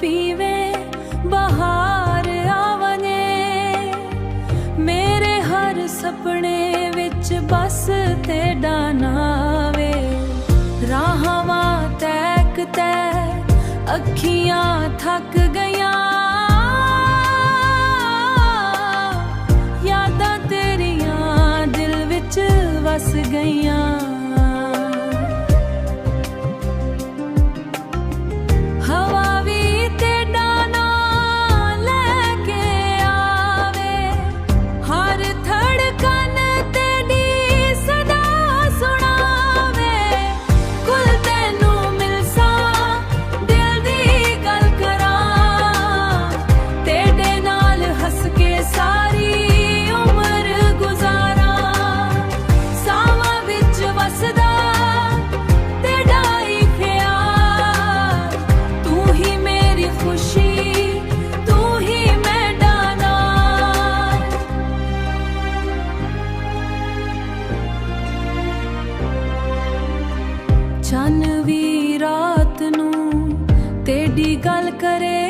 पीवे बहार आवने। मेरे हर सपने विच बस तेरा नावे। राहवां तैक तै अखियां थक गईयां, यादां तेरियां दिल विच वस गईयां। चन भी रात नू तेरी गल करे,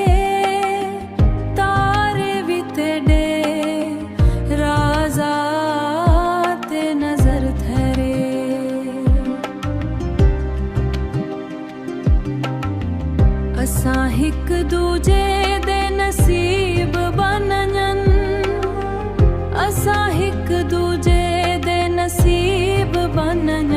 तारे भी तेरे राजा ते नजर ठहरे। असां हिक दूजे दे नसीब बनन, असां हिक दूजे दे नसीब बनन।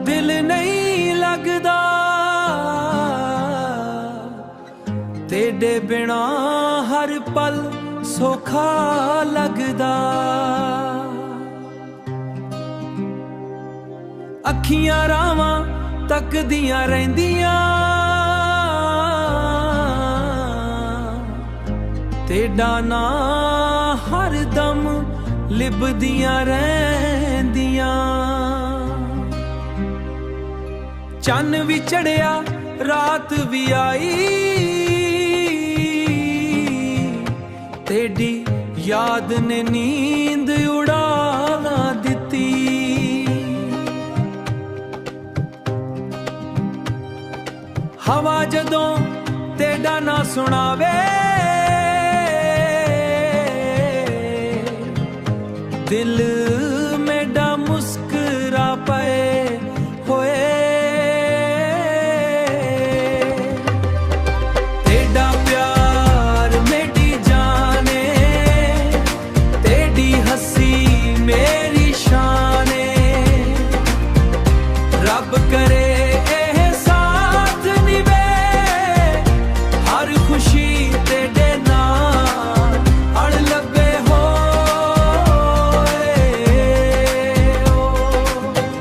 दिल नहीं लगदा तेरे बिना, हर पल सौखा लगदा। अखियां रावां तकदियां रहिंदियां, तेरा ना हर दम लिभदियां रहिंदियां। चन भी चढ़िया रात भी आई, तेरी याद ने नींद उड़ा दिती। हवा जदों तेरा ना सुनावे, दिल मेरा मुस्कुरा पे होए।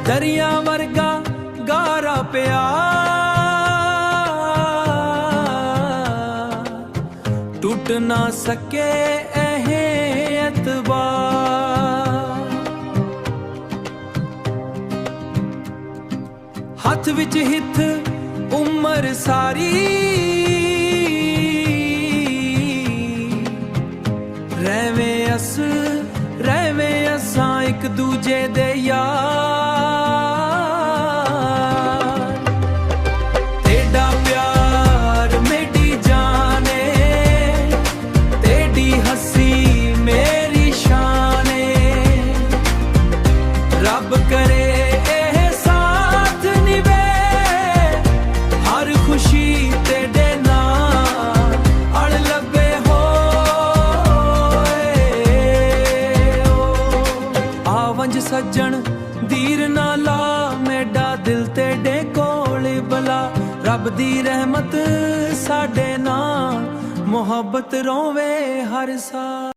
दरिया वर्गा गारा प्यार टूट ना सके एतबार। हथ विच हिथ उम्र सारी, रहवे असां एक दूजे दे यार। तेरा प्यार मेरी जाने, तेरी हंसी मेरी शाने। रब करे एह साथ निभे, हर खुशी तेरे नाल अड़ लगे हो। आवंज सज्जन दीर ना ला, मेरा दिल तेरे कोल बला। रब दी रहमत साडे नाल, मुहब्बत रोवे हर साल।